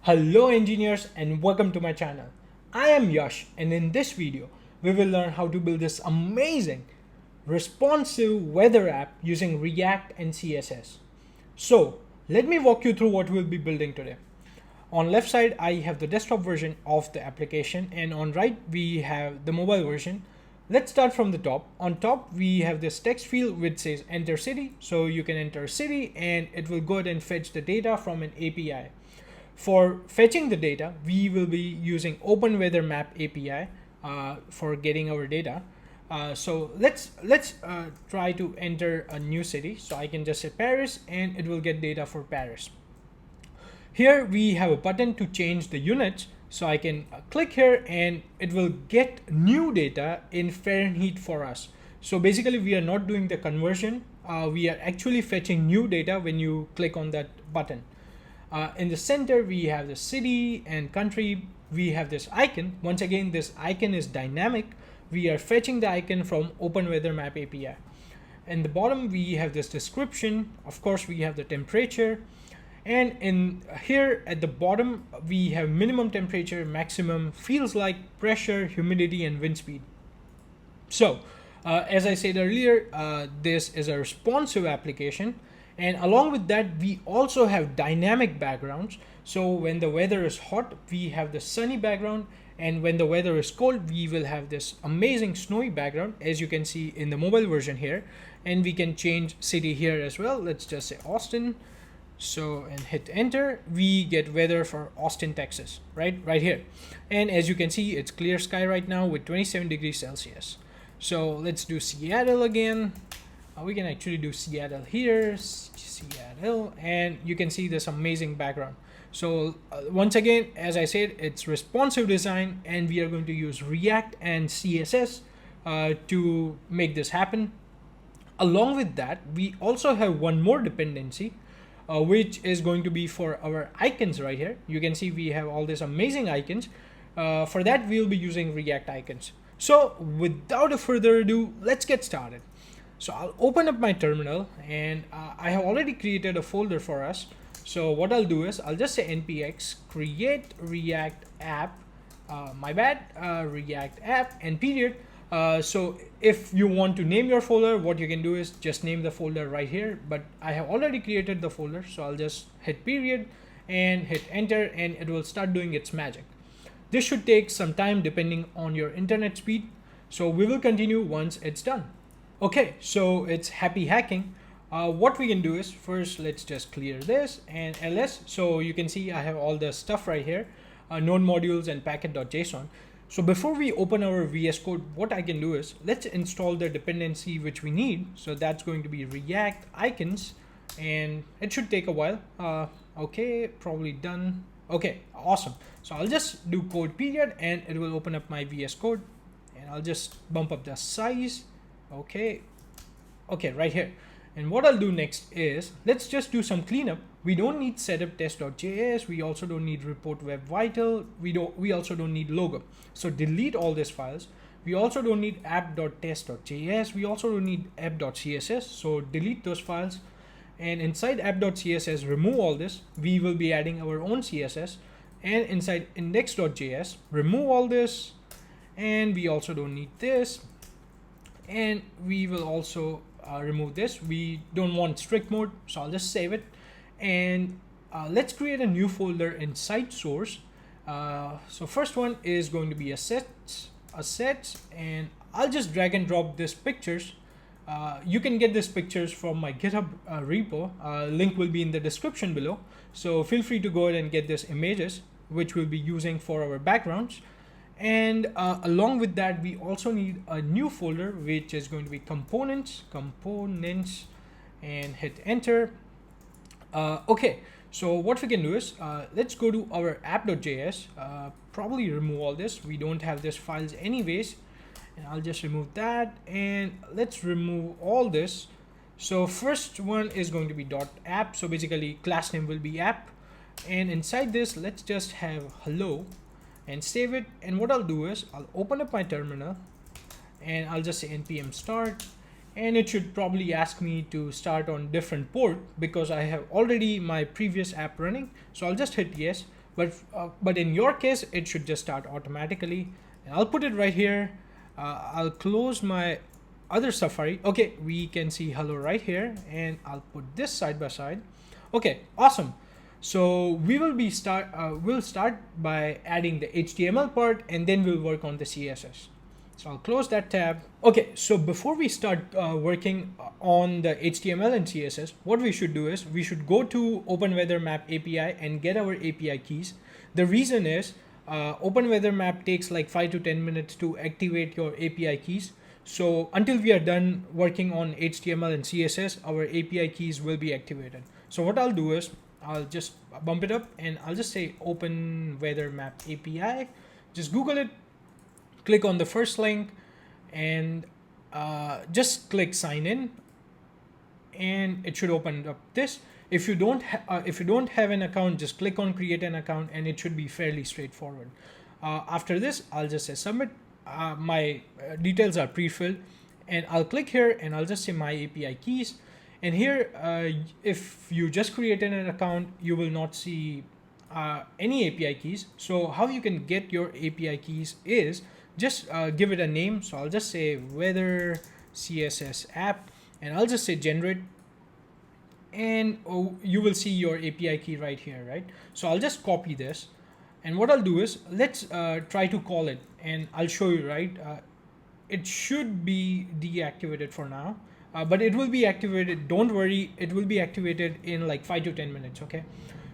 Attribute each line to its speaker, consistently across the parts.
Speaker 1: Hello engineers and welcome to my channel. I am Yash and in this video we will learn how to build this amazing responsive weather app using React and CSS. So let me walk you through what we'll be building today. On left side I have the desktop version of the application and on right we have the mobile version. Let's start from the top. On top we have this text field which says enter city, so you can enter city and it will go ahead and fetch the data from an API. For fetching the data, we will be using OpenWeatherMap API for getting our data. So let's try to enter a new city. So I can just say Paris and it will get data for Paris. Here we have a button to change the units. So I can click here and it will get new data in Fahrenheit for us. So basically we are not doing the conversion. We are actually fetching new data when you click on that button. In the center, we have the city and country. We have this icon. Once again, this icon is dynamic. We are fetching the icon from OpenWeatherMap API. In the bottom, we have this description. Of course, we have the temperature. And in here at the bottom, we have minimum temperature, maximum, feels like, pressure, humidity, and wind speed. So as I said earlier, this is a responsive application. And along with that, we also have dynamic backgrounds. So when the weather is hot, we have the sunny background. And when the weather is cold, we will have this amazing snowy background, as you can see in the mobile version here. And we can change city here as well. Let's just say Austin. So, and hit enter, we get weather for Austin, Texas, right here. And as you can see, it's clear sky right now with 27 degrees Celsius. So let's do Seattle again. We can actually do Seattle here, Seattle, and you can see this amazing background. So once again, as I said, it's responsive design and we are going to use React and CSS to make this happen. Along with that, we also have one more dependency, which is going to be for our icons right here. You can see we have all these amazing icons. For that, we'll be using React icons. So without a further ado, let's get started. So I'll open up my terminal and I have already created a folder for us. So what I'll do is I'll just say npx create react app, react app and period. So if you want to name your folder, what you can do is just name the folder right here, but I have already created the folder. So I'll just hit period and hit enter and it will start doing its magic. This should take some time depending on your internet speed. So we will continue once it's done. Okay, so it's happy hacking. What we can do is first, let's just clear this and ls. So you can see I have all the stuff right here, node modules and packet.json. So before we open our VS Code, what I can do is let's install the dependency which we need. So that's going to be React icons and it should take a while. Okay, probably done. Okay, awesome. So I'll just do code period and it will open up my VS Code and I'll just bump up the size. Okay, right here. And what I'll do next is let's just do some cleanup. We don't need setup test.js. We also don't need report web vital. We also don't need logo. So delete all these files. We also don't need app.test.js. We also don't need app.css. So delete those files. And inside app.css, remove all this. We will be adding our own CSS. And inside index.js, remove all this. And we also don't need this. And we will also remove this. We don't want strict mode, so I'll just save it. And let's create a new folder in site source. So first one is going to be assets, and I'll just drag and drop these pictures. You can get these pictures from my GitHub repo. Link will be in the description below. So feel free to go ahead and get these images, which we'll be using for our backgrounds. And along with that, we also need a new folder, which is going to be components, and hit enter. Okay, so what we can do is let's go to our app.js, probably remove all this. We don't have these files anyways, and I'll just remove that. And let's remove all this. So first one is going to be .app. So basically class name will be app. And inside this, let's just have hello. And save it. And what I'll do is I'll open up my terminal and I'll just say npm start and it should probably ask me to start on different port because I have already my previous app running. So I'll just hit yes. but in your case, it should just start automatically. And I'll put it right here. I'll close my other Safari. Okay, we can see hello right here, and I'll put this side by side. Okay, awesome. So we'll start by adding the HTML part, and then we'll work on the CSS. So I'll close that tab. Okay, so before we start working on the HTML and CSS, what we should do is we should go to OpenWeatherMap API and get our API keys. The reason is OpenWeatherMap takes like 5 to 10 minutes to activate your API keys. So until we are done working on HTML and CSS, our API keys will be activated. So what I'll do is I'll just bump it up and I'll just say OpenWeatherMap API. Just Google it, click on the first link, and just click sign in, and it should open up this. If you don't have an account, just click on create an account, and it should be fairly straightforward. After this, I'll just say submit. My details are pre-filled, and I'll click here and I'll just say my API keys. And here, if you just created an account, you will not see any API keys. So how you can get your API keys is just give it a name. So I'll just say weather CSS app, and I'll just say generate, and you will see your API key right here, right? So I'll just copy this, and what I'll do is let's try to call it, and I'll show you, right? It should be deactivated for now, but it will be activated. Don't worry, it will be activated in like 5 to 10 minutes. Okay,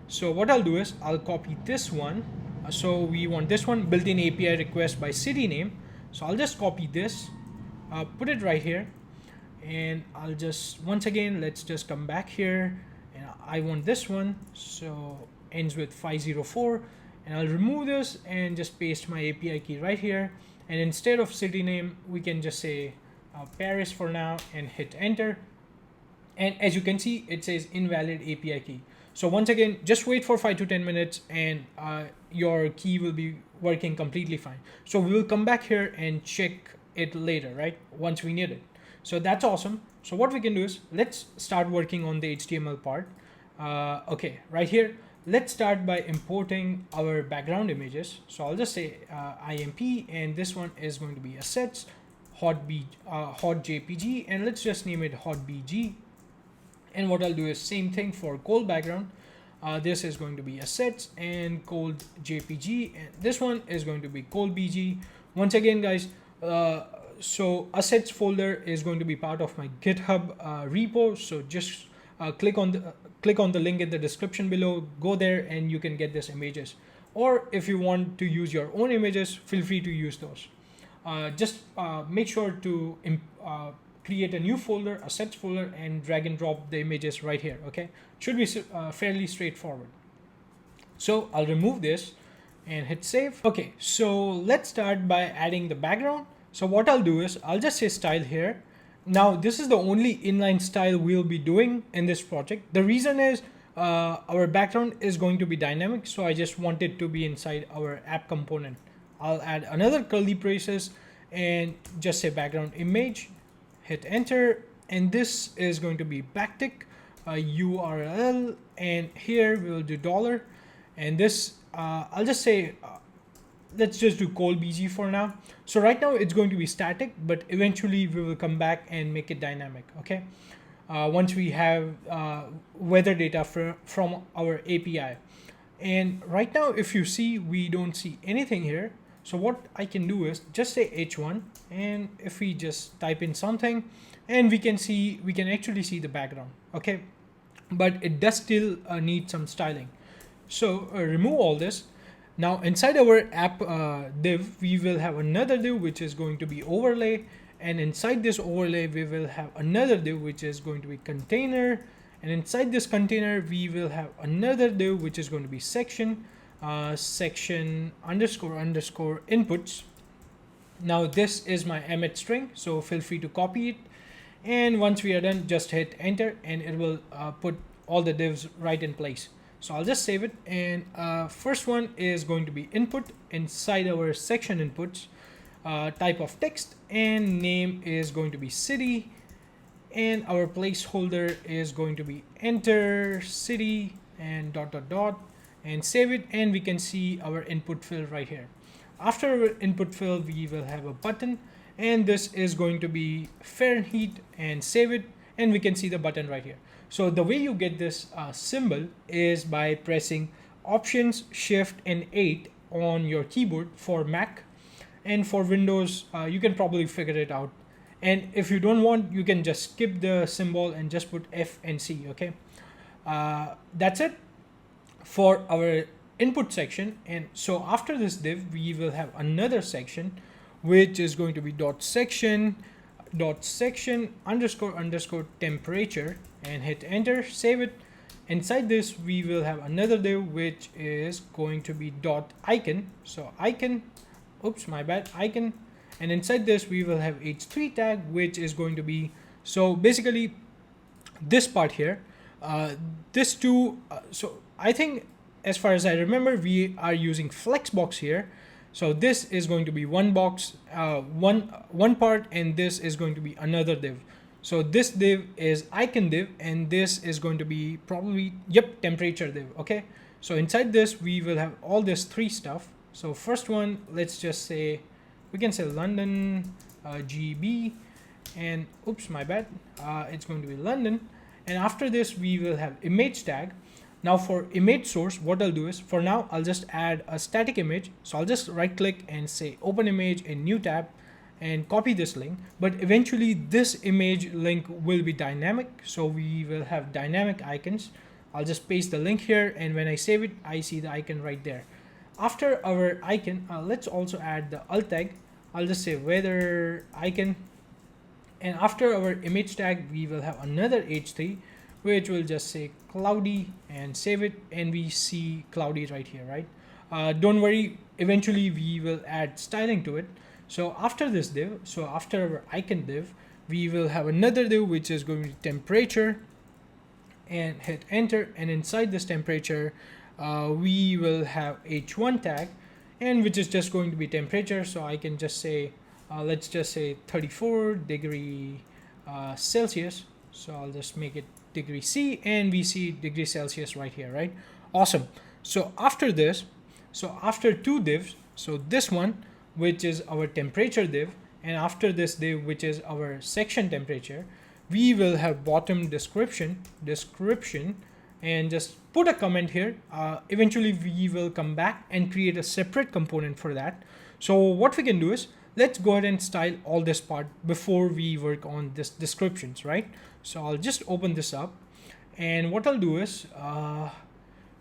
Speaker 1: so what I'll do is I'll copy this one. So we want this one, built-in API request by city name. So I'll just copy this, put it right here, and I'll just, once again, let's just come back here, and I want this one, so ends with 504, and I'll remove this and just paste my API key right here. And instead of city name, we can just say Paris for now, and hit enter. And as you can see, it says invalid API key. So once again, just wait for 5 to 10 minutes, and your key will be working completely fine. So we will come back here and check it later, right? Once we need it. So that's awesome. So what we can do is let's start working on the HTML part. Okay, right here, let's start by importing our background images. So I'll just say IMP, and this one is going to be assets, hot JPG, and let's just name it hot BG. And what I'll do is same thing for cold background. This is going to be assets and cold JPG, and this one is going to be cold BG. Once again, guys, so assets folder is going to be part of my GitHub repo. So just click on the link in the description below. Go there, and you can get these images. Or if you want to use your own images, feel free to use those. Just make sure to create a new folder, assets folder, and drag and drop the images right here. Okay, should be fairly straightforward. So I'll remove this and hit save. Okay, so let's start by adding the background. So what I'll do is I'll just say style here. Now this is the only inline style we'll be doing in this project. The reason is our background is going to be dynamic, so I just want it to be inside our app component. I'll add another curly braces and just say background image, hit enter, and this is going to be backtick URL, and here we will do $, and this I'll just say let's just do cold BG for now. So right now it's going to be static, but eventually we will come back and make it dynamic. Okay, once we have weather data from our API. And right now, if you see, we don't see anything here. So what I can do is just say H1, and if we just type in something, and we can actually see the background. Okay, but it does still need some styling. So remove all this. Now inside our app div, we will have another div which is going to be overlay, and inside this overlay we will have another div which is going to be container, and inside this container we will have another div which is going to be section, section underscore inputs. Now this is my emmet string, so feel free to copy it, and once we are done, just hit enter, and it will put all the divs right in place. So I'll just save it, and first one is going to be input inside our section inputs, type of text, and name is going to be city, and our placeholder is going to be enter city and ... and save it, and we can see our input field right here. After our input field, we will have a button, and this is going to be Fahrenheit, and save it, and we can see the button right here. So the way you get this symbol is by pressing Options, Shift, and 8 on your keyboard for Mac, and for Windows, you can probably figure it out. And if you don't want, you can just skip the symbol and just put F and C, okay? That's it for our input section. And so after this div, we will have another section, which is going to be .section underscore temperature, and hit enter, save it. Inside this, we will have another div, which is going to be .icon. So icon, oops, my bad, icon. And inside this, we will have h3 tag, which is going to be, so basically this part here, this two, so I think as far as I remember, we are using flexbox here. So this is going to be one box, one part, and this is going to be another div. So this div is icon div, and this is going to be probably, yep, temperature div, okay? So inside this, we will have all this three stuff. So first one, let's just say, we can say London, GB, and oops, my bad, it's going to be London. And after this, we will have image tag. Now for image source, what I'll do is, for now, I'll just add a static image. So I'll just right click and say open image in new tab and copy this link. But eventually this image link will be dynamic. So we will have dynamic icons. I'll just paste the link here, and when I save it, I see the icon right there. After our icon, let's also add the alt tag. I'll just say weather icon. And after our image tag, we will have another h3, which will just say cloudy, and save it, and we see cloudy right here, right? Don't worry, eventually we will add styling to it. So after this div, so after our icon div, we will have another div, which is going to be temperature, and hit enter. And inside this temperature, we will have h1 tag, and which is just going to be temperature. So I can just say, let's just say 34 degree Celsius. So I'll just make it degree C, and we see degree Celsius right here, right? Awesome. So after this, so after two divs, so this one, which is our temperature div, and after this div, which is our section temperature, we will have bottom description, and just put a comment here. Eventually we will come back and create a separate component for that. So what we can do is, let's go ahead and style all this part before we work on this descriptions, right? So I'll just open this up, and what I'll do is,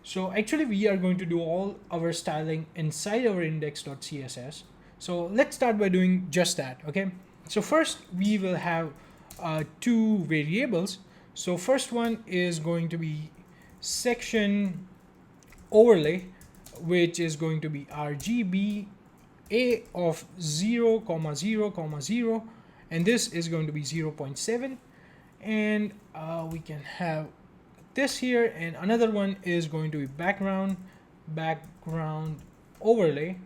Speaker 1: so actually we are going to do all our styling inside our index.css. So let's start by doing just that, okay? So first we will have two variables. So first one is going to be section overlay, which is going to be RGB A of 0, 0, 0, and this is going to be 0.7, and we can have this here, and another one is going to be background overlay,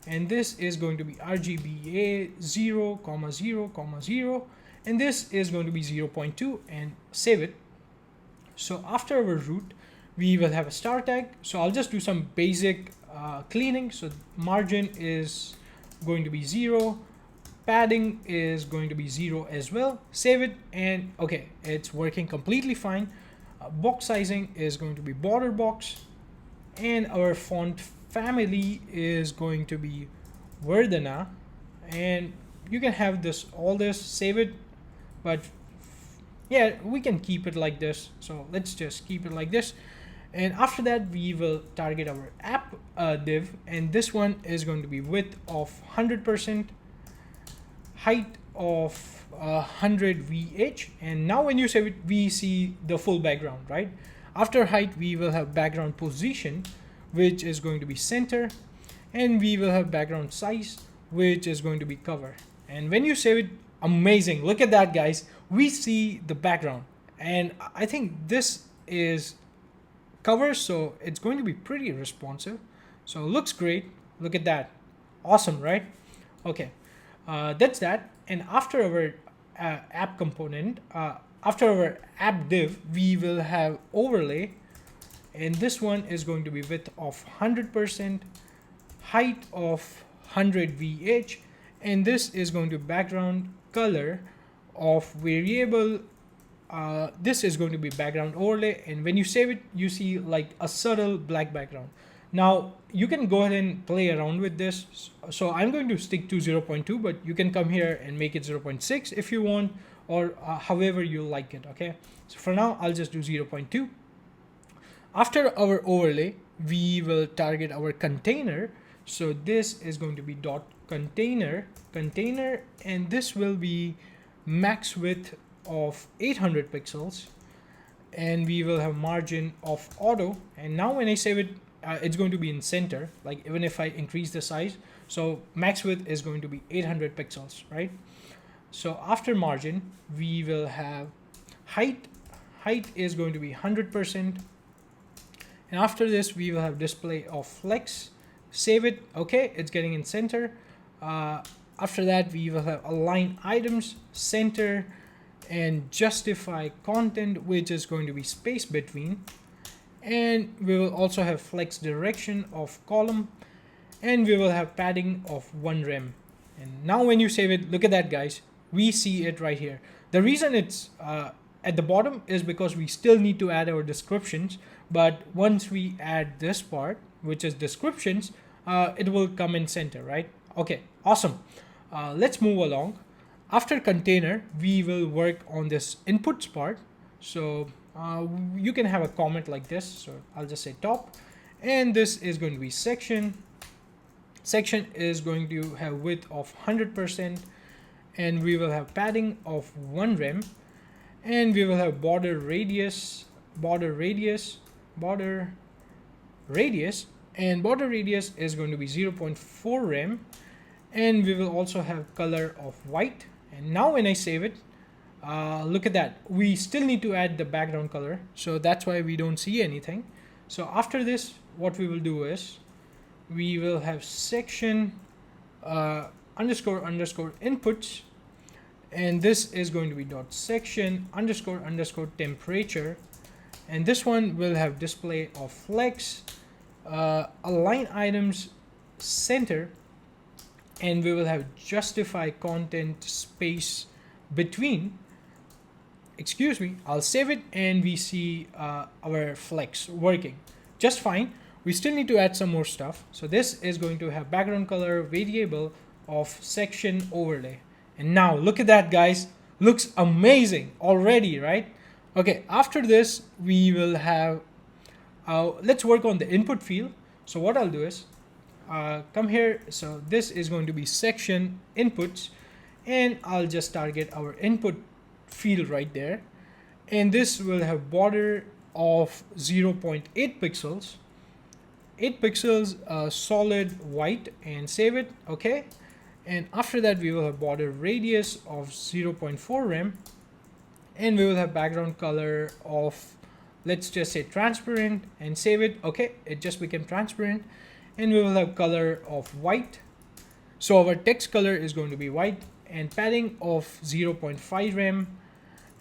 Speaker 1: and this is going to be RGBA 0, 0, 0, and this is going to be 0.2, and save it. So after our root, we will have a star tag. So I'll just do some basic cleaning. So margin is going to be 0, padding is going to be 0 as well. Save it, and okay, it's working completely fine. Box sizing is going to be border box, and our font family is going to be Verdana, and you can have this, all this, save it, but yeah, we can keep it like this. So let's just keep it like this. And after that, we will target our app div, and this one is going to be width of 100%, height of 100 VH. And now when you save it, we see the full background, right? After height, we will have background position, which is going to be center, and we will have background size, which is going to be cover. And when you save it, amazing. Look at that, guys. We see the background, and I think this is cover, so it's going to be pretty responsive. So it looks great. Look at that. Awesome, right? Okay, that's that. And after our app component, after our app div, we will have overlay, and this one is going to be width of 100%, height of 100 VH, and this is going to be background color of variable. This is going to be background overlay, and when you save it, you see like a subtle black background. Now you can go ahead and play around with this. So I'm going to stick to 0.2, but you can come here and make it 0.6 if you want, or however you like it. Okay, so for now I'll just do 0.2. After our overlay, we will target our container. So this is going to be dot container, and this will be max width of 800 pixels, and we will have margin of auto. And now when I save it, it's going to be in center, like even if I increase the size. So max width is going to be 800 pixels, right? So after margin, we will have height is going to be 100%. And after this, we will have display of flex. Save it. Okay, it's getting in center. After that, we will have align items, center, and justify content, which is going to be space between. And we will also have flex direction of column, and we will have padding of 1 rem. And now when you save it, look at that, guys. We see it right here. The reason it's at the bottom is because we still need to add our descriptions. But once we add this part, which is descriptions, it will come in center, right? Okay, awesome. Let's move along. After container, we will work on this inputs part. So you can have a comment like this. So I'll just say top, and this is going to be section. Section is going to have width of 100%, and we will have padding of 1 rem, and we will have border radius, and border radius is going to be 0.4 rem, and we will also have color of white. And now when I save it, look at that. We still need to add the background color, so that's why we don't see anything. So after this, what we will do is we will have section underscore inputs, and this is going to be dot section underscore temperature, and this one will have display of flex, align items, center, and we will have justify content space between. Excuse me, I'll save it, and we see our flex working just fine. We still need to add some more stuff. So this is going to have background color variable of section overlay. And now look at that, guys. Looks amazing already, right? Okay, after this, we will have, let's work on the input field. So what I'll do is come here. So this is going to be section inputs, and I'll just target our input field right there. And this will have border of 0.8 pixels, 8 pixels, solid white, and save it. Okay. And after that, we will have border radius of 0.4 rem, and we will have background color of, let's just say transparent, and save it. Okay, it just became transparent, and we will have color of white. So our text color is going to be white, and padding of 0.5 rem,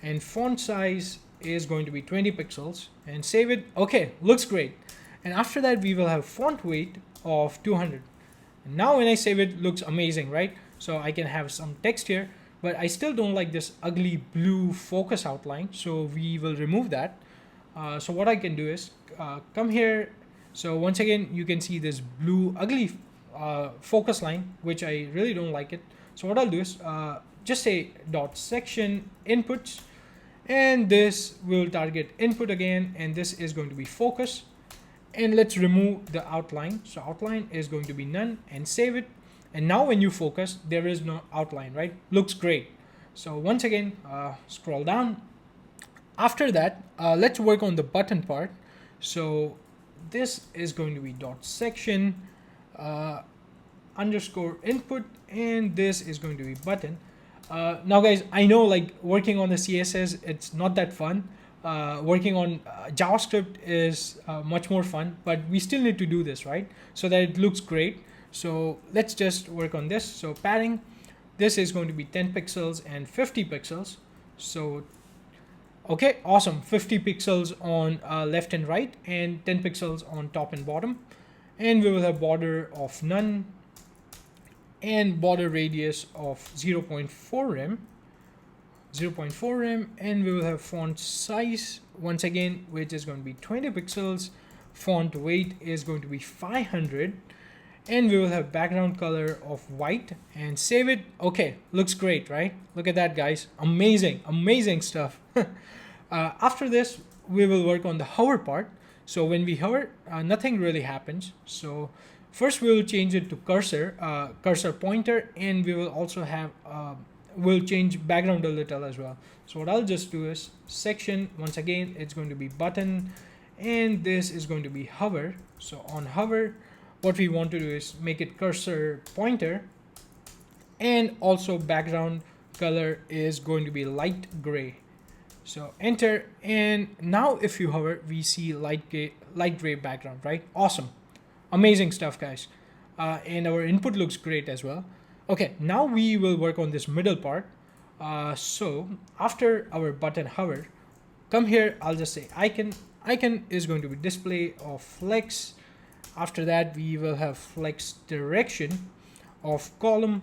Speaker 1: and font size is going to be 20 pixels, and save it. Okay, looks great. And after that, we will have font weight of 200. And now when I save it, looks amazing, right? So I can have some text here, but I still don't like this ugly blue focus outline. So we will remove that. So what I can do is come here. So once again, you can see this blue ugly focus line, which I really don't like it. So what I'll do is just say dot section inputs, and this will target input again, and this is going to be focus. And let's remove the outline. So outline is going to be none, and save it. And now when you focus, there is no outline, right? Looks great. So once again, scroll down. After that, let's work on the button part. So this is going to be dot section underscore input, and this is going to be button. Now guys, I know like working on the CSS, it's not that fun. Working on JavaScript is much more fun, but we still need to do this, right? So that it looks great. So let's just work on this. So padding, this is going to be 10 pixels and 50 pixels. So Okay, awesome. 50 pixels on left and right and 10 pixels on top and bottom. And we will have border of none and border radius of 0.4 rem, 0.4 rem, and we will have font size once again, which is going to be 20 pixels. Font weight is going to be 500, and we will have background color of white and save it. Okay, looks great, right? Look at that, guys. Amazing stuff. After this, we will work on the hover part. So when we hover, nothing really happens. So first we will change it to cursor pointer, and we will also have, we'll change background a little as well. So what I'll just do is section, once again, it's going to be button, and this is going to be hover. So on hover, what we want to do is make it cursor pointer, and also background color is going to be light gray. So enter, and now if you hover, we see light gray background, right? Awesome, amazing stuff, guys. And our input looks great as well. Okay, now we will work on this middle part. So after our button hover, come here, I'll just say icon. Icon is going to be display of flex. After that, we will have flex direction of column,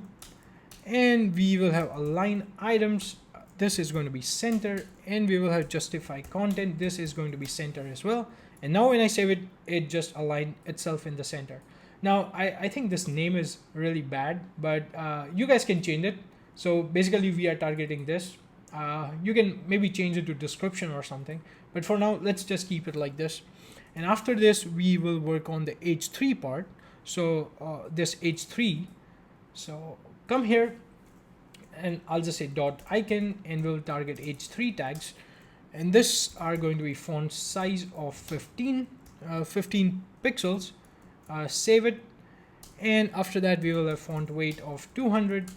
Speaker 1: and we will have align items. This is going to be center, and we will have justify content. This is going to be center as well. And now when I save it, it just aligned itself in the center. Now, I think this name is really bad, but you guys can change it. So basically we are targeting this. You can maybe change it to description or something, but for now, let's just keep it like this. And after this, we will work on the H3 part. So this H3, so come here, and I'll just say dot icon, and we'll target H3 tags. And this are going to be font size of 15 pixels. Save it, and after that we will have font weight of 200,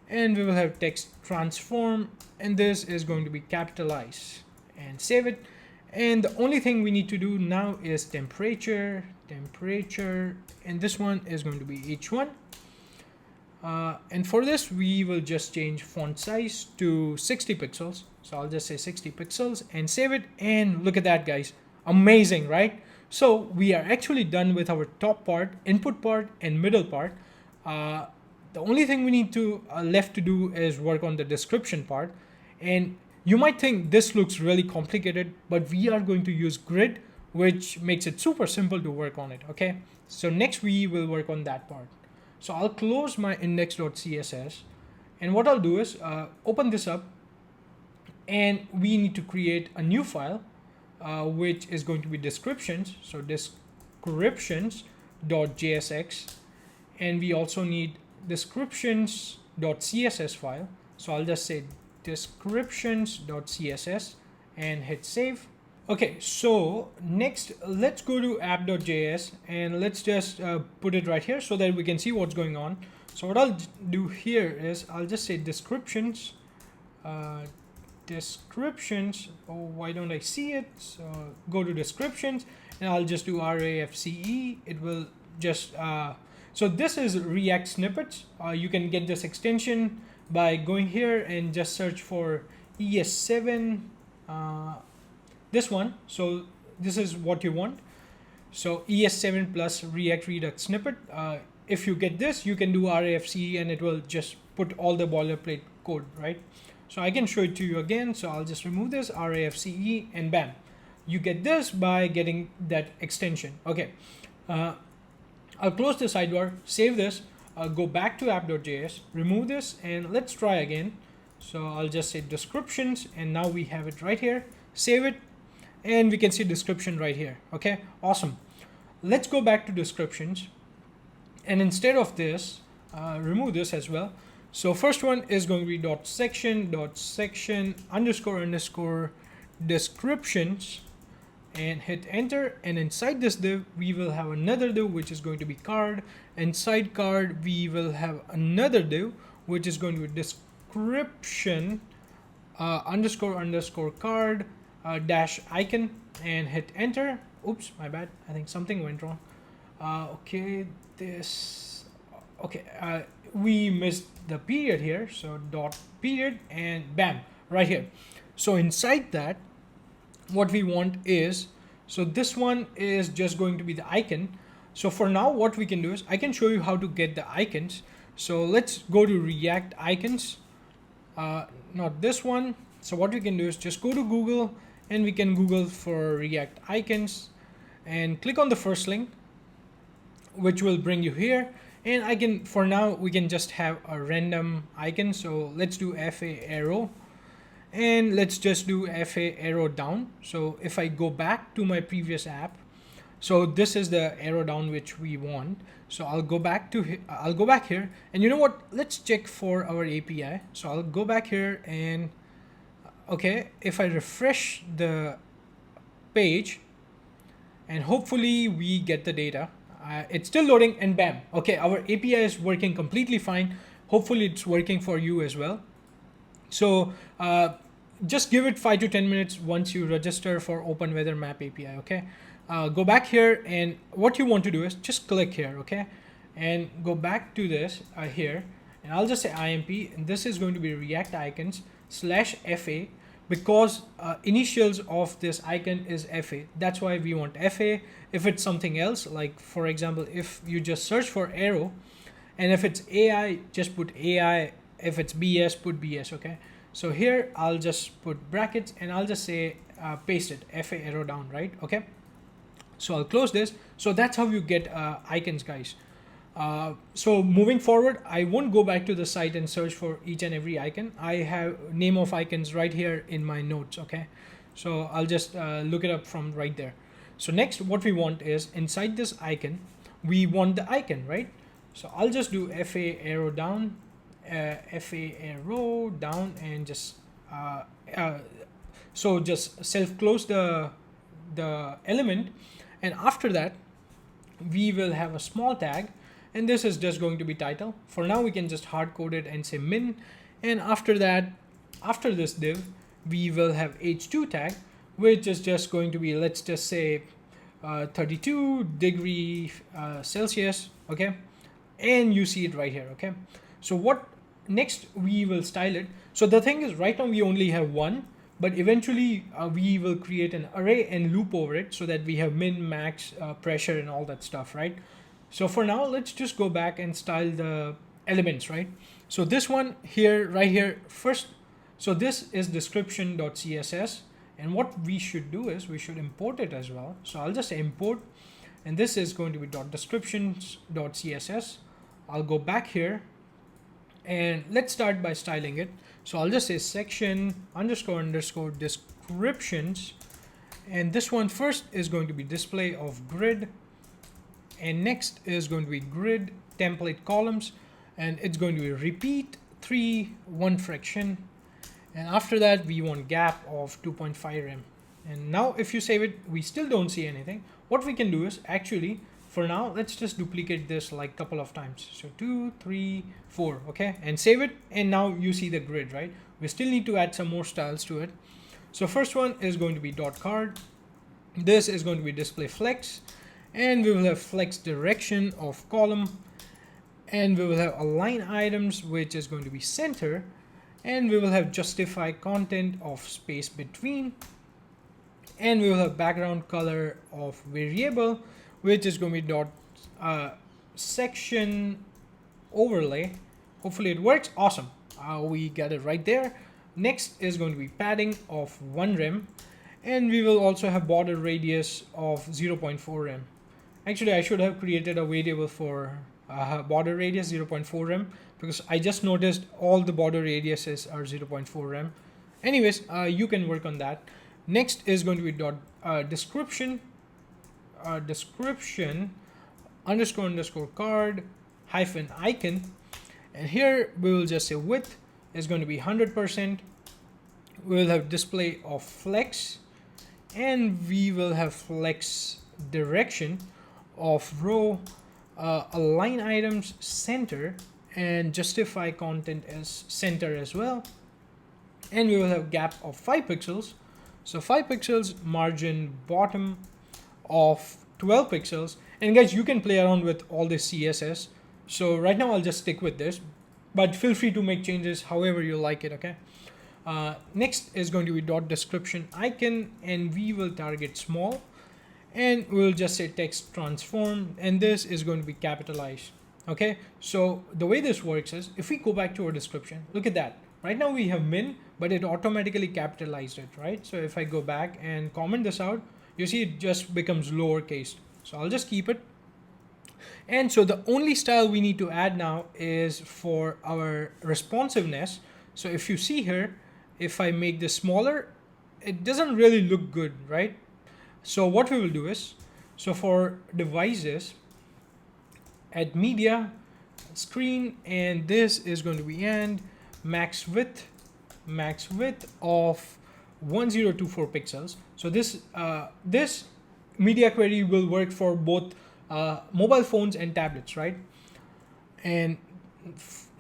Speaker 1: and we will have text transform, and this is going to be capitalized, and save it. And the only thing we need to do now is temperature, and this one is going to be H1. And for this, we will just change font size to 60 pixels. So I'll just say 60 pixels and save it. And look at that, guys. Amazing, right? So we are actually done with our top part, input part, and middle part. The only thing we need to left to do is work on the description part. And you might think this looks really complicated, but we are going to use grid, which makes it super simple to work on it. Okay. So next we will work on that part. So I'll close my index.css, and what I'll do is open this up, and we need to create a new file, which is going to be descriptions. So descriptions.jsx, and we also need descriptions.css file. So I'll just say descriptions.css and hit save. Okay, so next let's go to app.js, and let's just put it right here so that we can see what's going on. So what I'll do here is I'll just say descriptions, descriptions. Oh, why don't I see it? So go to descriptions, and I'll just do RAFCE. It will just, so this is React snippets. You can get this extension by going here and just search for ES7. This one, so this is what you want. So ES7 plus React Redux snippet. If you get this, you can do RAFCE, and it will just put all the boilerplate code, right? So I can show it to you again. So I'll just remove this RAFCE, and bam, you get this by getting that extension. Okay, I'll close the sidebar, save this, go back to app.js, remove this, and let's try again. So I'll just say descriptions, and now we have it right here. Save it, and we can see description right here. Okay, awesome. Let's go back to descriptions, and instead of this, remove this as well. So first one is going to be .section __ descriptions, and hit enter. And inside this div, we will have another div which is going to be card. Inside card, we will have another div which is going to be description __ card dash icon, and hit enter. Oops, my bad. I think something went wrong. Okay, we missed the period here. So dot period, and bam, right here. So inside that, what we want is, so this one is just going to be the icon. So for now, what we can do is I can show you how to get the icons. So let's go to React icons, not this one. So what we can do is just go to Google and we can Google for React icons and click on the first link, which will bring you here. And I can, for now, we can just have a random icon. So let's do FA arrow and let's just do FA arrow down. So if I go back to my previous app, so this is the arrow down which we want. So I'll go back here, and you know what? Let's check for our API. So I'll go back here and okay, if I refresh the page, and hopefully we get the data. It's still loading, and bam. Okay, our API is working completely fine. Hopefully it's working for you as well. So just give it 5 to 10 minutes once you register for OpenWeatherMap API, okay? Go back here, and what you want to do is just click here, okay? And go back to this here, and I'll just say IMP, and this is going to be React icons /FA, because initials of this icon is FA. That's why we want FA. If it's something else, like for example, if you just search for arrow, and if it's AI, just put AI. If it's BS, put BS, okay? So here I'll just put brackets and I'll just say paste it, FA arrow down, right? Okay. So I'll close this. So that's how you get icons, guys. So moving forward, I won't go back to the site and search for each and every icon. I have name of icons right here in my notes, okay? So I'll just look it up from right there. So next, what we want is inside this icon, we want the icon, right? So I'll just do FA arrow down, and just so just self-close the element, and after that we will have a small tag, and this is just going to be title. For now we can just hard code it and say min, and after that, after this div, we will have h2 tag, which is just going to be, let's just say 32 degree Celsius, okay? And you see it right here, okay? So what next, we will style it. So the thing is, right now we only have one, but eventually we will create an array and loop over it so that we have min, max, pressure and all that stuff, right? So for now, let's just go back and style the elements, right? So this one here, right here, first, so this is description.css, and what we should do is we should import it as well. So I'll just say import, and this is going to be .descriptions.css. I'll go back here, and let's start by styling it. So I'll just say section __ descriptions, and this one first is going to be display of grid, and next is going to be grid template columns, and it's going to be repeat 3 1 fraction, and after that we want gap of 2.5 rem. And now if you save it, we still don't see anything. What we can do is actually, for now, let's just duplicate this like a couple of times. So 2, 3, 4, okay, and save it. And now you see the grid, right? We still need to add some more styles to it. So first one is going to be .card. This is going to be display flex, and we will have flex direction of column, and we will have align items, which is going to be center, and we will have justify content of space between, and we will have background color of variable, which is going to be section overlay. Hopefully it works. Awesome. We got it right there. Next is going to be padding of 1 rem, and we will also have border radius of 0.4 rem. Actually, I should have created a variable for border radius 0.4 rem, because I just noticed all the border radiuses are 0.4 rem. Anyways, you can work on that. Next is going to be description _ card hyphen icon, and here we will just say width is going to be 100%. We will have display of flex, and we will have flex direction of row, align items center, and justify content as center as well. And we will have gap of 5 pixels. So 5 pixels, margin bottom of 12 pixels. And guys, you can play around with all this CSS. So right now I'll just stick with this, but feel free to make changes however you like it, okay? Next is going to be dot description icon, and we will target small, and we'll just say text transform, and this is going to be capitalized. Okay, so the way this works is if we go back to our description, look at that. Right now we have min, but it automatically capitalized it, right? So if I go back and comment this out, you see it just becomes lowercase. So I'll just keep it. And so the only style we need to add now is for our responsiveness. So if you see here, if I make this smaller, it doesn't really look good, right? So what we will do is, so for devices, add media, screen, and this is going to be and max width of 1024 pixels. So this media query will work for both mobile phones and tablets, right? And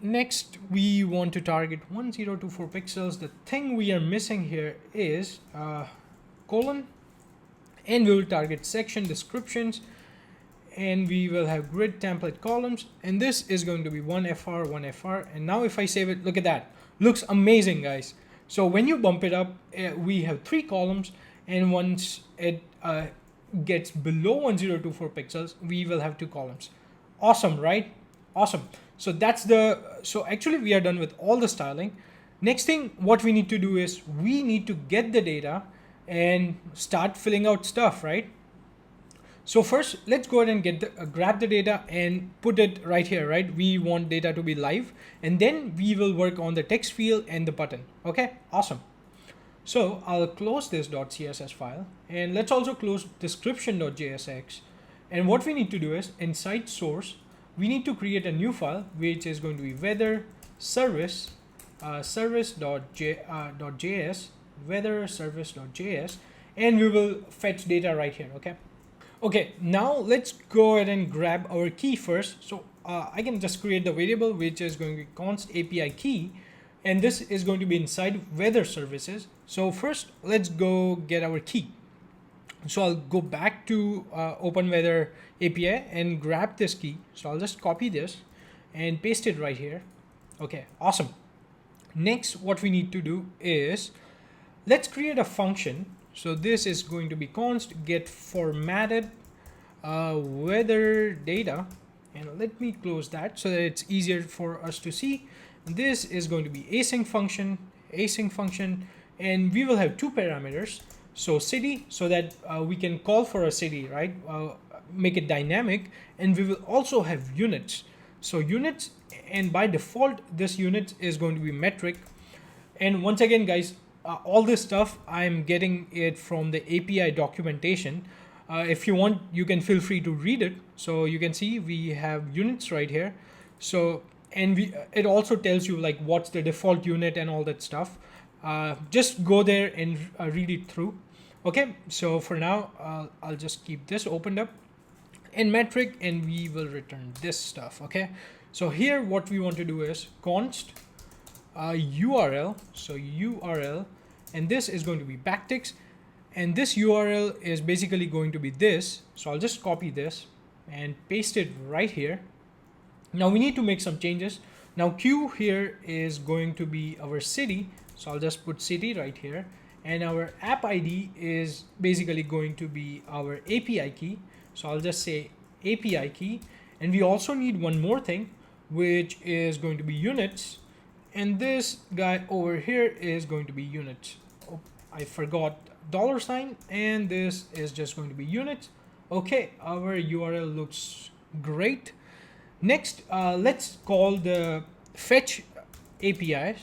Speaker 1: next we want to target 1024 pixels. The thing we are missing here is colon, and we will target section descriptions, and we will have grid template columns, and this is going to be 1FR, 1FR. And now if I save it, look at that, looks amazing, guys. So when you bump it up, we have 3 columns, and once it gets below 1024 pixels, we will have 2 columns. Awesome, right? Awesome. So so actually we are done with all the styling. Next thing what we need to do is we need to get the data and start filling out stuff, right? So first, let's go ahead and grab the data and put it right here, right? We want data to be live, and then we will work on the text field and the button. Okay, awesome. So I'll close this .css file, and let's also close description.jsx. And what we need to do is inside source, we need to create a new file, which is going to be weather service service.js, weather service.js, and we will fetch data right here. Okay, now let's go ahead and grab our key first. So I can just create the variable, which is going to be const API key, and this is going to be inside weather services. So first, let's go get our key. So I'll go back to OpenWeather API and grab this key. So I'll just copy this and paste it right here. Okay, awesome. Next, what we need to do is let's create a function. So this is going to be const get formatted weather data, and let me close that so that it's easier for us to see. This is going to be async function, and we will have 2 parameters. So city, so that we can call for a city, right? Make it dynamic, and we will also have units. So units, and by default, this unit is going to be metric. And once again, guys, all this stuff, I'm getting it from the API documentation. If you want, you can feel free to read it. So you can see we have units right here. So, and it also tells you like what's the default unit and all that stuff. Just go there and read it through. Okay, so for now, I'll just keep this opened up in metric, and we will return this stuff. Okay, so here what we want to do is const URL. So URL, and this is going to be backticks, and this URL is basically going to be this. So I'll just copy this and paste it right here. Now we need to make some changes. Now Q here is going to be our city. So I'll just put city right here. And our app ID is basically going to be our API key. So I'll just say API key. And we also need one more thing, which is going to be units. And this guy over here is going to be units. Oh, I forgot $, and this is just going to be units. Okay, our URL looks great. Next, let's call the fetch API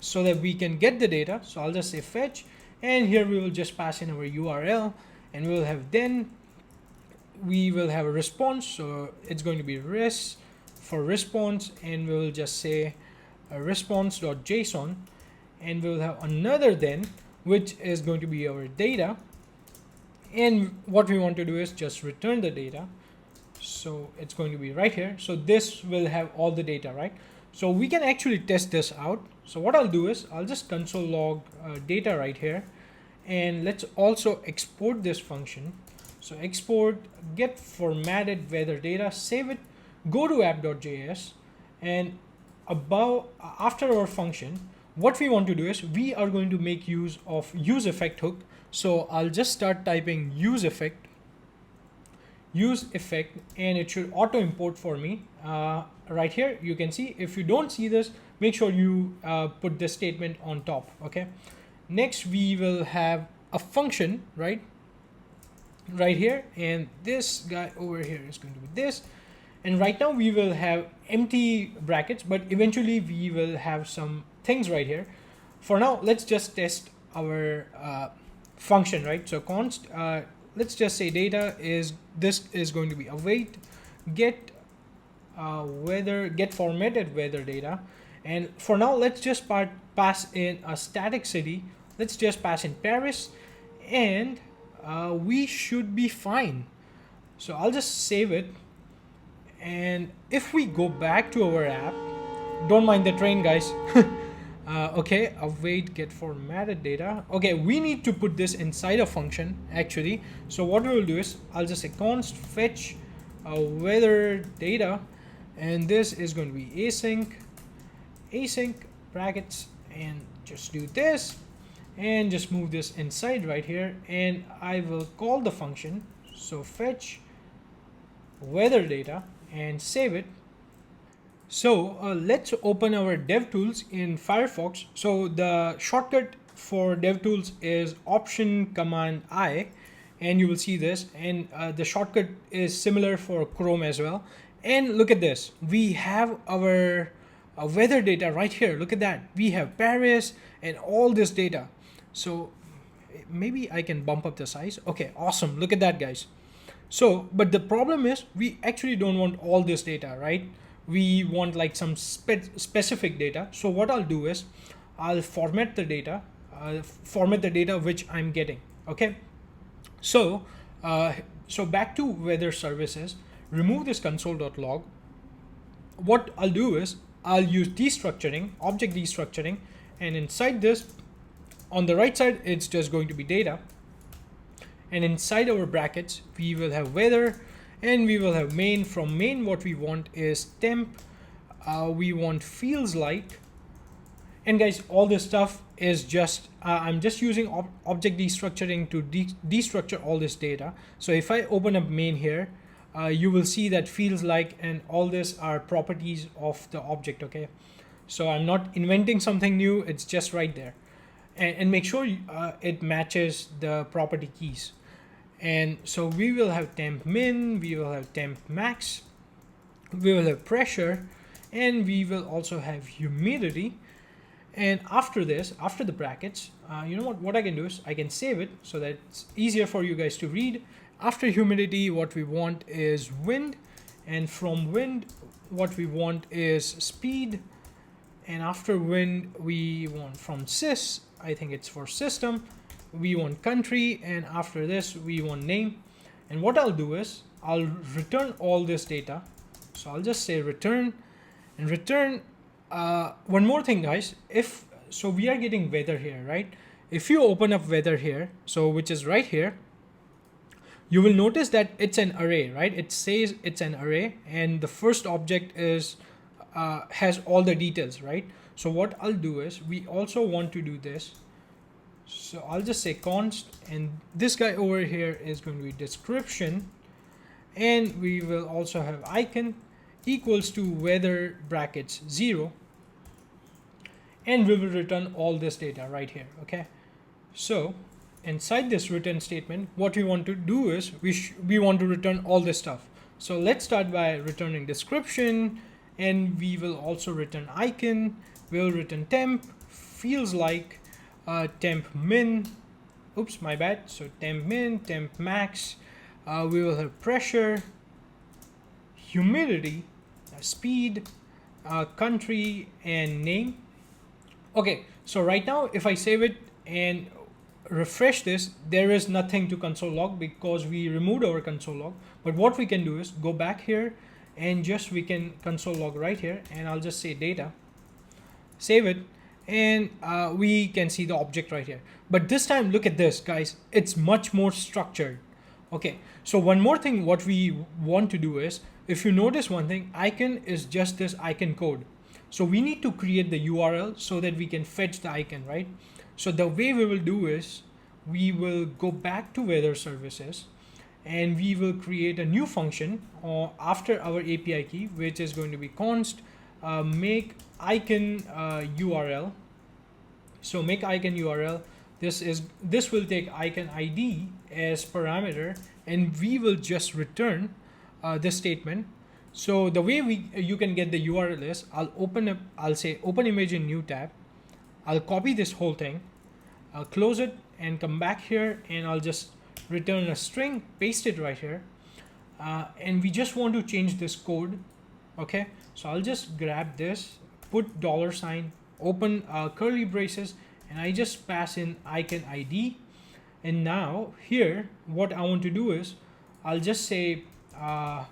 Speaker 1: so that we can get the data. So I'll just say fetch, and here we will just pass in our URL, and we will have then we will have a response. So it's going to be res for response, and we will just say a response.json, and we will have another then, which is going to be our data. And what we want to do is just return the data. So it's going to be right here. So this will have all the data, right? So we can actually test this out. So what I'll do is I'll just console log data right here, and let's also export this function. So export get formatted weather data, save it, go to app.js, and above after our function, what we want to do is we are going to make use of use effect hook. So I'll just start typing use effect, and it should auto import for me right here. You can see, if you don't see this, make sure you put this statement on top. Okay, next we will have a function right here, and this guy over here is going to be this. And right now we will have empty brackets, but eventually we will have some things right here. For now, let's just test our function, right? So const, let's just say data is, this is going to be await get get formatted weather data. And for now, let's just pass in a static city. Let's just pass in Paris, and we should be fine. So I'll just save it. And if we go back to our app, don't mind the train, guys. Okay, await get formatted data. Okay, we need to put this inside a function actually. So what we will do is, I'll just say const fetch weather data, and this is going to be async brackets, and just do this and just move this inside right here, and I will call the function. So fetch weather data and save it. So let's open our DevTools in Firefox. So the shortcut for DevTools is Option Command I, and you will see this, and the shortcut is similar for Chrome as well. And look at this, we have our weather data right here. Look at that, we have Paris and all this data. So maybe I can bump up the size. Okay, awesome, look at that, guys. So, but the problem is we actually don't want all this data, right? We want like some specific data. So what I'll do is I'll format the data which I'm getting. Okay. So, so back to weather services, remove this console.log. What I'll do is I'll use destructuring, object destructuring, and inside this, on the right side, it's just going to be data. And inside our brackets, we will have weather, and we will have main. From main, what we want is temp. We want feels like. And guys, all this stuff is just, I'm just using object destructuring to destructure all this data. So if I open up main here, you will see that feels like and all this are properties of the object. Okay, so I'm not inventing something new, it's just right there. And make sure it matches the property keys. And so we will have temp min, we will have temp max, we will have pressure, and we will also have humidity. And after this, after the brackets, you know what I can do is I can save it so that it's easier for you guys to read. After humidity, what we want is wind, and from wind, what we want is speed. And after wind, we want from sys, I think it's for system, we want country, and after this we want name. And what I'll do is I'll return all this data. So I'll just say return, and return one more thing, guys. If so, we are getting weather here, right? If you open up weather here, so which is right here, you will notice that it's an array, right? It says it's an array, and the first object is has all the details, right? So what I'll do is we also want to do this. So I'll just say const, and this guy over here is going to be description, and we will also have icon equals to weather brackets 0, and we will return all this data right here. Okay, so inside this return statement, what we want to do is we want to return all this stuff. So let's start by returning description, and we will also return icon. We'll return temp, feels like, temp min, oops, my bad. So temp min, temp max, we will have pressure, humidity, speed, country, and name. Okay, so right now if I save it and refresh this, there is nothing to console log because we removed our console log. But what we can do is go back here and just we can console log right here, and I'll just say data, save it, and we can see the object right here. But this time, look at this, guys, it's much more structured. Okay, so one more thing what we want to do is, if you notice one thing, icon is just this icon code. So we need to create the URL so that we can fetch the icon, right? So the way we will do is we will go back to weather services and we will create a new function after our API key, which is going to be const make icon URL. So make icon URL. This will take icon ID as parameter, and we will just return this statement. So the way you can get the URL is I'll say open image in new tab. I'll copy this whole thing. I'll close it and come back here, and I'll just return a string, paste it right here. And we just want to change this code. Okay, so I'll just grab this, put $, open curly braces, and I just pass in icon ID. And now here, what I want to do is I'll just say icon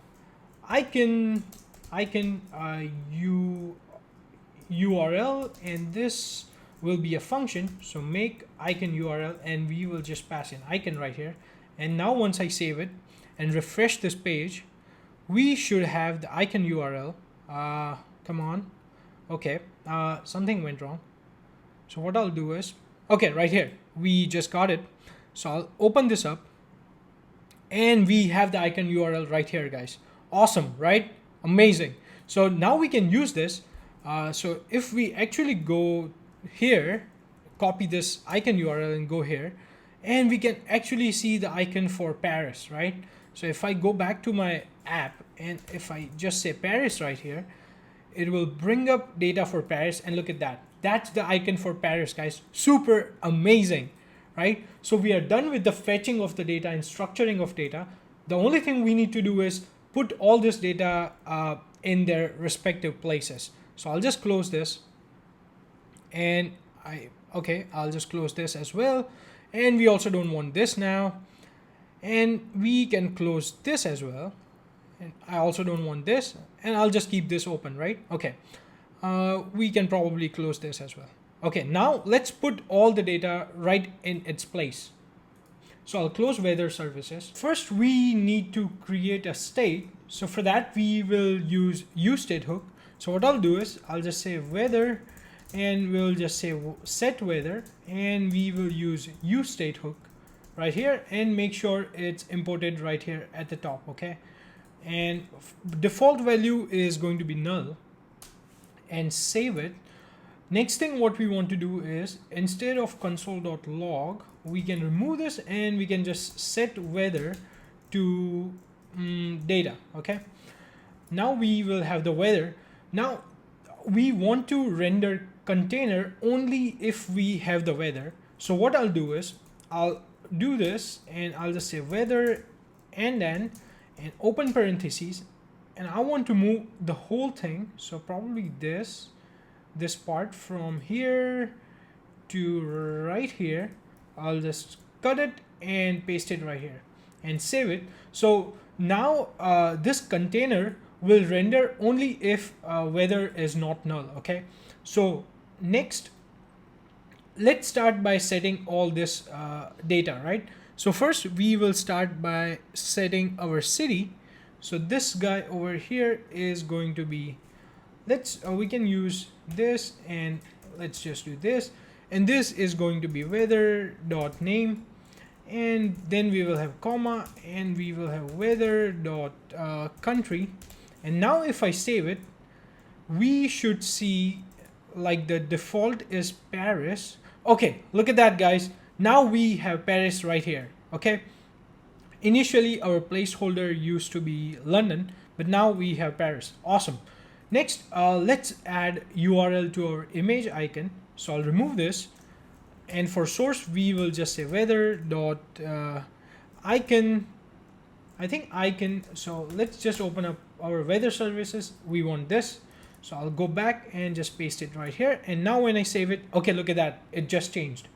Speaker 1: URL, and this will be a function. So make icon URL, and we will just pass in icon right here. And now once I save it and refresh this page, we should have the icon URL. Come on. Okay, something went wrong. So what I'll do is, okay, right here, we just got it. So I'll open this up, and we have the icon URL right here, guys. Awesome, right? Amazing. So now we can use this. So if we actually go here, copy this icon URL and go here, and we can actually see the icon for Paris, right? So if I go back to my app, and if I just say Paris right here, it will bring up data for Paris, and look at that. That's the icon for Paris, guys. Super amazing, right? So we are done with the fetching of the data and structuring of data. The only thing we need to do is put all this data in their respective places. So I'll just close this, and I'll just close this as well. And we also don't want this now, and we can close this as well. And I also don't want this, and I'll just keep this open, right? Okay, we can probably close this as well. Okay, now let's put all the data right in its place. So I'll close weather services. First, we need to create a state. So for that, we will use useState hook. So what I'll do is I'll just say weather, and we'll just say set weather, and we will use useState hook right here, and make sure it's imported right here at the top. Okay, and default value is going to be null, and save it. Next thing what we want to do is, instead of console.log, we can remove this, and we can just set weather to data. Okay, now we will have the weather. Now we want to render container only if we have the weather. So what I'll do is I'll do this, and I'll just say weather and open parentheses, and I want to move the whole thing. So probably this part from here to right here. I'll just cut it and paste it right here and save it. So now this container will render only if weather is not null. Okay, so next, let's start by setting all this data, right? So first we will start by setting our city. So this guy over here is going to be, we can use this, and let's just do this, and this is going to be weather.name, and then we will have comma, and we will have weather.country. And now if I save it, we should see like the default is Paris. Okay, look at that, guys. Now we have Paris right here. Okay, initially our placeholder used to be London, but now we have Paris. Awesome. Next, let's add URL to our image icon. So I'll remove this, and for source we will just say weather.icon. I think icon. So let's just open up our weather services. We want this. So I'll go back and just paste it right here. And now when I save it, okay, look at that. It just changed.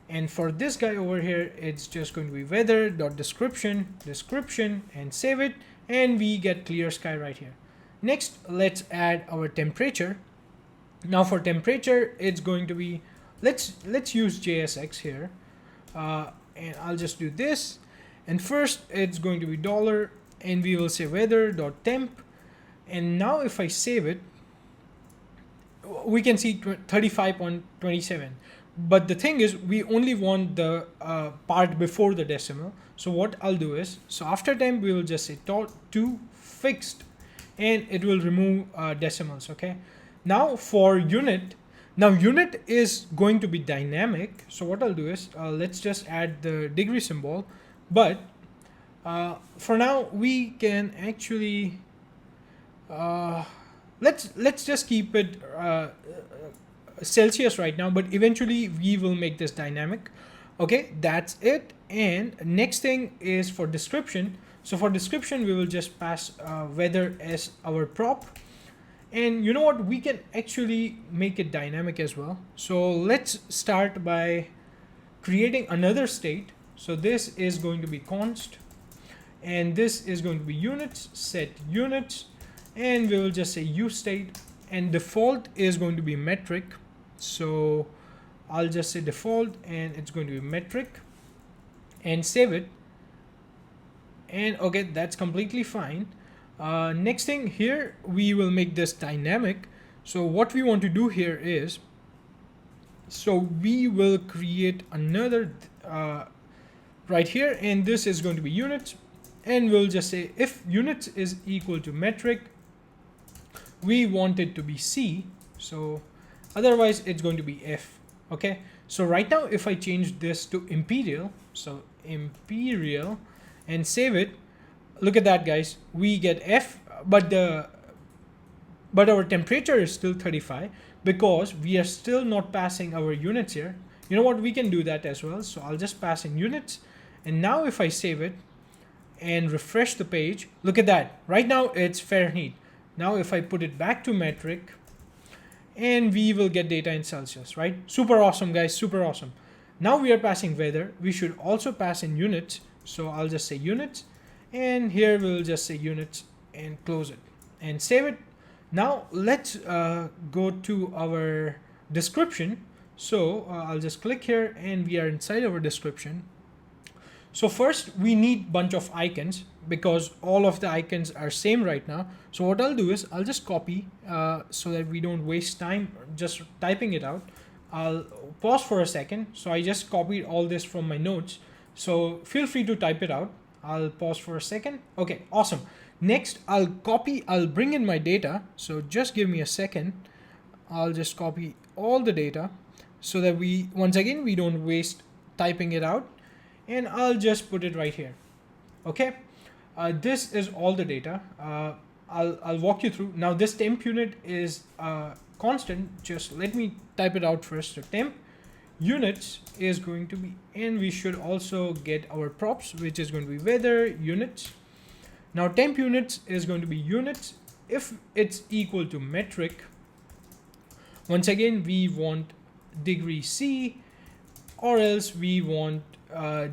Speaker 1: And for this guy over here, it's just going to be weather.description, and save it. And we get clear sky right here. Next, let's add our temperature. Now for temperature, it's going to be, let's use JSX here. And I'll just do this. And first it's going to be $, and we will say weather.temp. And now if I save it, we can see 35.27. But the thing is, we only want the part before the decimal. So what I'll do is, so after temp, we will just say to fixed, and it will remove decimals. Okay. Now for unit, now unit is going to be dynamic. So what I'll do is, let's just add the degree symbol. But for now, we can actually let's just keep it Celsius right now, but eventually we will make this dynamic. Okay, that's it. And next thing is for description. So for description, we will just pass weather as our prop. And you know what, we can actually make it dynamic as well. So let's start by creating another state. So this is going to be const, and this is going to be units, set units, and we will just say use state, and default is going to be metric. So I'll just say default, and it's going to be metric, and save it. And okay, that's completely fine. Next thing here, we will make this dynamic. So what we want to do here is, so we will create another right here, and this is going to be units, and we'll just say if units is equal to metric, we want it to be C. So otherwise it's going to be F. Okay, so right now if I change this to imperial, so imperial, and save it, look at that, guys, we get F, but our temperature is still 35 because we are still not passing our units here. You know what, we can do that as well. So I'll just pass in units, and now if I save it and refresh the page, look at that, right now it's Fahrenheit. Now if I put it back to metric, and we will get data in Celsius, right? Super awesome, guys, super awesome. Now we are passing weather. We should also pass in units. So I'll just say units, and here we'll just say units and close it and save it. Now let's go to our description. So I'll just click here, and we are inside our description. So first we need bunch of icons because all of the icons are same right now. So what I'll do is I'll just copy so that we don't waste time just typing it out. I'll pause for a second. So I just copied all this from my notes. So feel free to type it out. I'll pause for a second. Okay, awesome. Next, I'll bring in my data. So just give me a second. I'll just copy all the data so that once again, we don't waste typing it out. And I'll just put it right here. Okay, this is all the data. I'll walk you through. Now this temp unit is constant. Just let me type it out first. So temp units is going to be, and we should also get our props, which is going to be weather units. Now temp units is going to be units if it's equal to metric. Once again, we want degree C, or else we want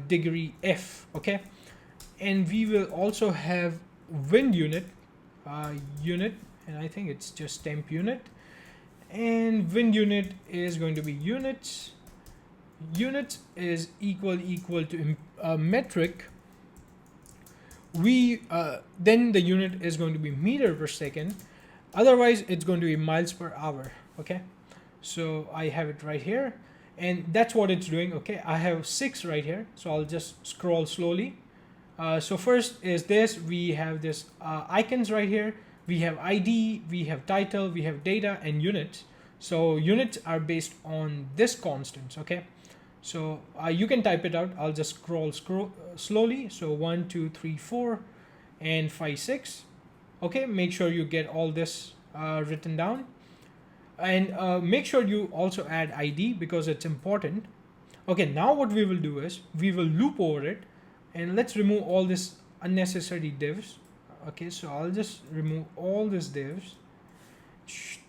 Speaker 1: degree F. Okay, and we will also have wind unit, and I think it's just temp unit, and wind unit is going to be units. Units is equal to metric. Then the unit is going to be meter per second. Otherwise, it's going to be miles per hour. Okay, so I have it right here, and that's what it's doing. Okay, I have 6 right here, so I'll just scroll slowly. So first is this. We have this icons right here. We have ID, we have title, we have data, and units. So units are based on this constants. Okay, so you can type it out. I'll just scroll slowly. So 1, 2, 3, 4, and 5, 6. Okay, make sure you get all this written down, and make sure you also add ID because it's important. Okay, now what we will do is we will loop over it, and let's remove all this unnecessary divs. Okay, so I'll just remove all these divs.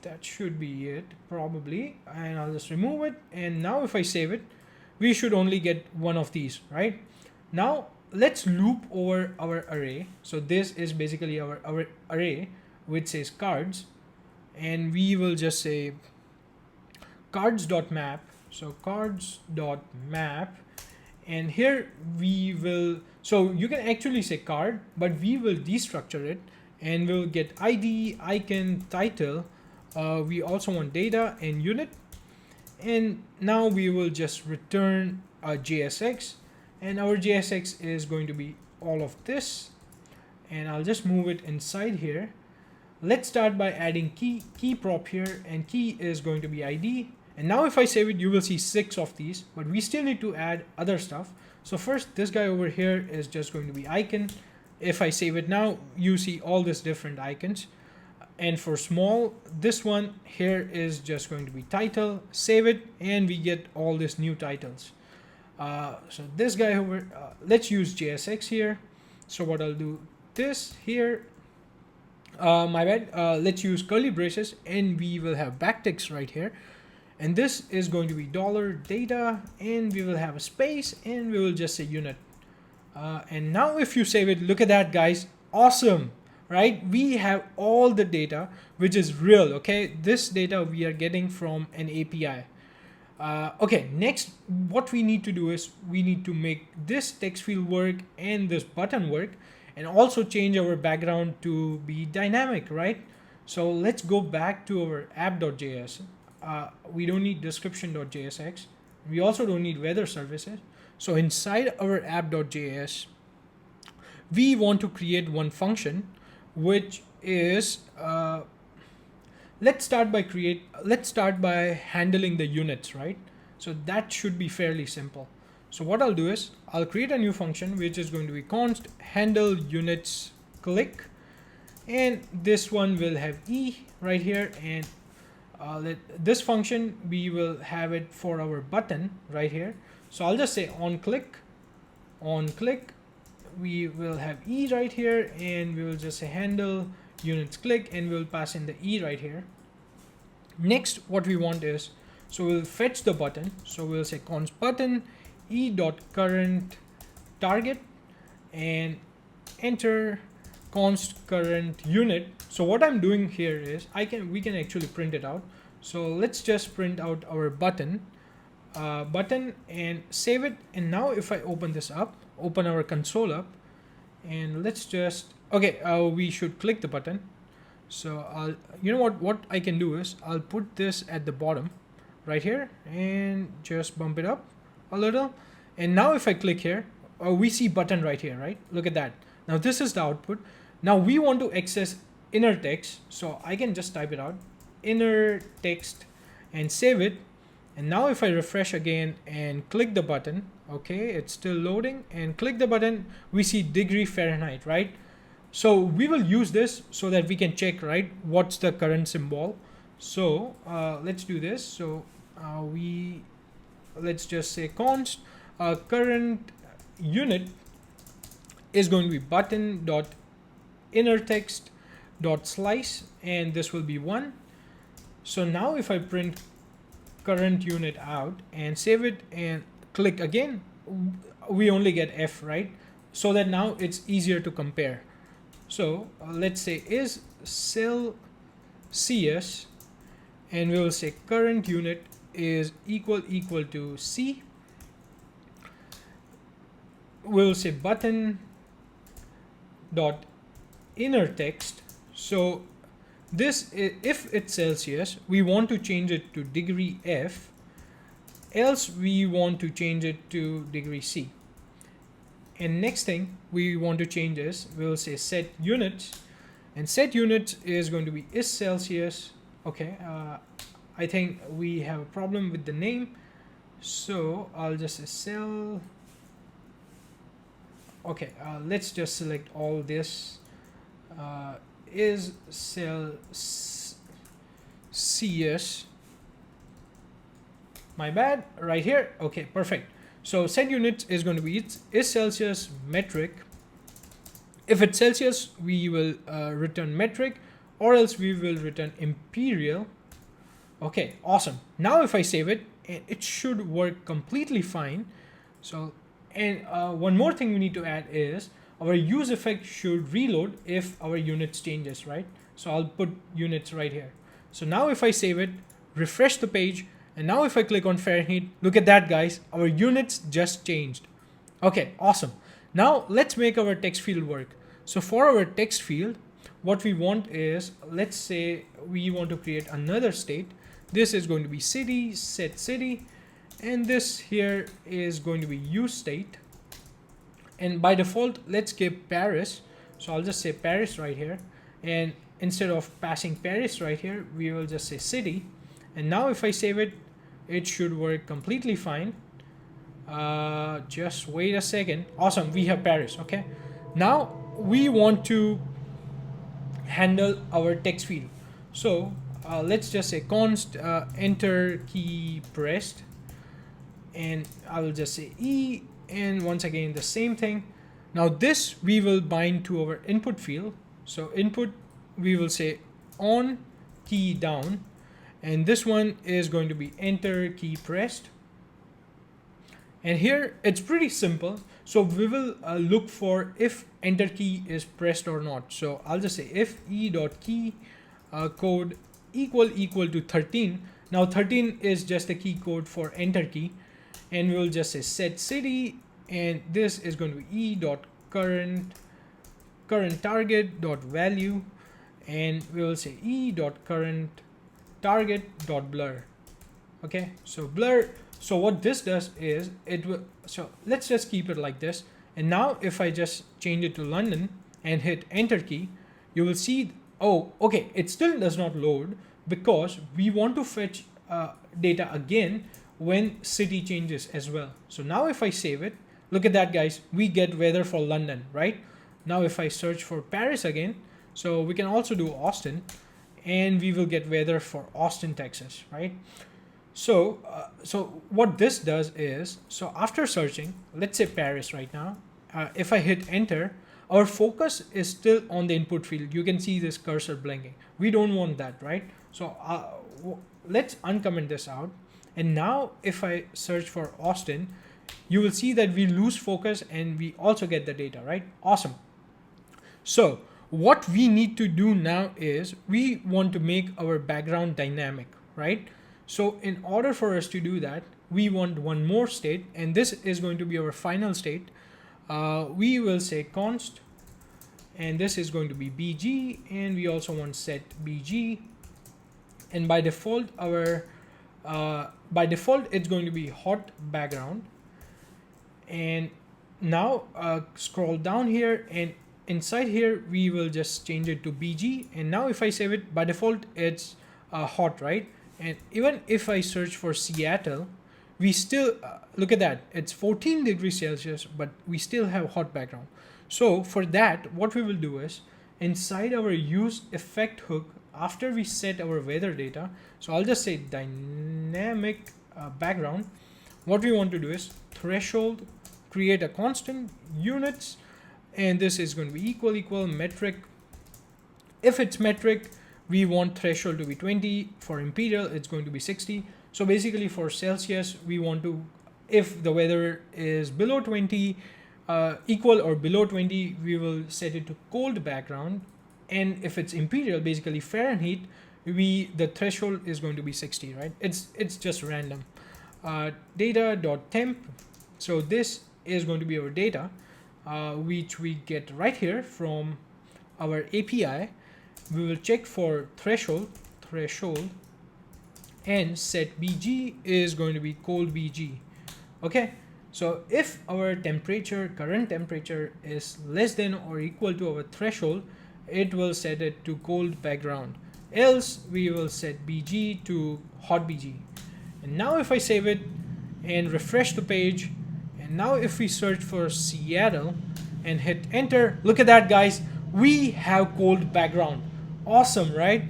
Speaker 1: That should be it probably, and I'll just remove it. And now if I save it, we should only get one of these, right? Now let's loop over our array. So this is basically our array which says cards, and we will just say cards.map. So cards.map, and here we will, so you can actually say card, but we will destructure it, and we'll get ID, icon, title, We also want data and unit. And now we will just return a JSX, and our JSX is going to be all of this. And I'll just move it inside here. Let's start by adding key prop here, and key is going to be ID. And now if I save it, you will see 6 of these, but we still need to add other stuff. So first, this guy over here is just going to be icon. If I save it now, you see all these different icons. And for small, this one here is just going to be title. Save it, and we get all these new titles. So this guy over, let's use JSX here. So what I'll do, this here, my bad, let's use curly braces, and we will have backticks right here. And this is going to be $data, and we will have a space, and we will just say unit. And now if you save it, look at that, guys. Awesome, right? We have all the data, which is real, okay? This data we are getting from an API. Okay, next, what we need to do is we need to make this text field work and this button work, and also change our background to be dynamic, right? So let's go back to our app.js. We don't need description.jsx. We also don't need weather services. So inside our app.js, we want to create one function, which is, let's start by handling the units, right? So that should be fairly simple. So what I'll do is I'll create a new function, which is going to be const handle units click, and this one will have E right here, and this function, we will have it for our button right here. So I'll just say on click, we will have E right here, and we will just say handle units click, and we'll pass in the E right here. Next, what we want is, so we'll fetch the button. So we'll say const button e.current target, and enter const current unit. So what I'm doing here is we can actually print it out. So let's just print out our button and save it. And now if I open this up, open our console up, and let's just, okay, we should click the button. So you know what I can do is I'll put this at the bottom right here and just bump it up a little. And now if I click here, we see button right here, right? Look at that. Now this is the output. Now we want to access inner text, so I can just type it out, inner text, and save it. And now if I refresh again and click the button, okay, it's still loading, and click the button, we see degree Fahrenheit, right? So we will use this so that we can check, right, what's the current symbol. So let's do this. So let's just say const current unit is going to be button dot inner text dot slice, and this will be 1. So now if I print current unit out and save it and click again, we only get F, right? So that now it's easier to compare. So let's say is cell CS, and we will say current unit is equal to C. We'll say button dot inner text. So this, if it's Celsius, we want to change it to degree F, else we want to change it to degree C. And next thing we want to change is, we'll say set units, and set units is going to be is Celsius. Okay, I think we have a problem with the name, so I'll just say cell. Okay, let's just select all this. Is Celsius, my bad, right here. Okay, perfect. So set units is going to be is Celsius metric. If it's Celsius, we will return metric, or else we will return imperial. Okay, awesome. Now if I save it, it should work completely fine. So, and one more thing we need to add is our use effect should reload if our units changes, right? So I'll put units right here. So now if I save it, refresh the page, and now if I click on Fahrenheit, look at that, guys, our units just changed. Okay, awesome. Now let's make our text field work. So for our text field, what we want is, let's say we want to create another state. This is going to be city, set city, and this here is going to be use state. And by default, let's give Paris. So I'll just say Paris right here. And instead of passing Paris right here, we will just say city. And now if I save it, it should work completely fine. Just wait a second. Awesome, we have Paris. Okay, now we want to handle our text field. So let's just say const enter key pressed, and I will just say E, and once again the same thing. Now this we will bind to our input field. So input, we will say on key down, and this one is going to be enter key pressed. And here it's pretty simple. So we will look for if enter key is pressed or not. So I'll just say if e.key code equal to 13. Now 13 is just the key code for enter key. And we'll just say set city, and this is going to be e.current target dot value, and we will say e.current target dot blur. Okay, so blur. So what this does is it will, so let's just keep it like this. And now if I just change it to London and hit enter key, you will see, oh, okay, it still does not load because we want to fetch data again when city changes as well. So now if I save it, look at that, guys, we get weather for London, right? Now if I search for Paris again, so we can also do Austin, and we will get weather for Austin, Texas, right? So so what this does is, so after searching, let's say Paris right now, if I hit enter, our focus is still on the input field. You can see this cursor blinking. We don't want that, right? So let's uncomment this out. And now if I search for Austin, you will see that we lose focus and we also get the data, right? Awesome. So what we need to do now is we want to make our background dynamic, right? So in order for us to do that, we want one more state, and this is going to be our final state. We will say const, and this is going to be bg, and we also want set bg. And by default, it's going to be hot background. And now scroll down here, and inside here we will just change it to bg. And now if I save it, by default it's hot, right? And even if I search for Seattle, we still look at that, it's 14 degrees Celsius, but we still have hot background. So for that, what we will do is inside our use effect hook, after we set our weather data, so I'll just say dynamic background. What we want to do is threshold, create a constant, units, and this is going to be equal metric. If it's metric, we want threshold to be 20. For imperial, it's going to be 60. So basically for Celsius, we want to, if the weather is below 20, equal or below 20, we will set it to cold background. And if it's imperial, basically Fahrenheit, the threshold is going to be 60, right? It's just random. Data.temp. So this is going to be our data, which we get right here from our API. We will check for threshold, and set bg is going to be cold bg. Okay, so if our current temperature is less than or equal to our threshold, it will set it to cold background. Else we will set bg to hot bg. And now if I save it and refresh the page, and now if we search for Seattle and hit enter, look at that, guys, we have cold background. Awesome, right?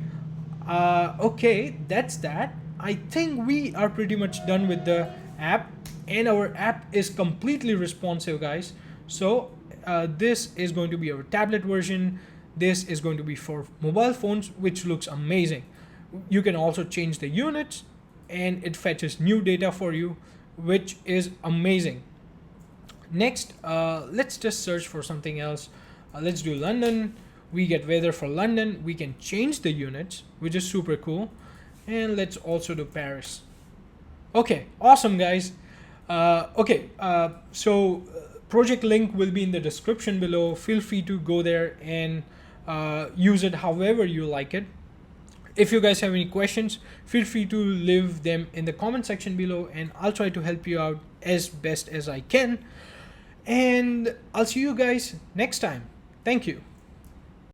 Speaker 1: Okay, that's that. I think we are pretty much done with the app, and our app is completely responsive, guys. So this is going to be our tablet version. This is going to be for mobile phones, which looks amazing. You can also change the units, and it fetches new data for you, which is amazing. Next, let's just search for something else. Let's do London. We get weather for London. We can change the units, which is super cool. And let's also do Paris. Okay, awesome, guys. So project link will be in the description below. Feel free to go there and use it however you like it. If you guys have any questions, feel free to leave them in the comment section below, and I'll try to help you out as best as I can. And I'll see you guys next time. Thank you.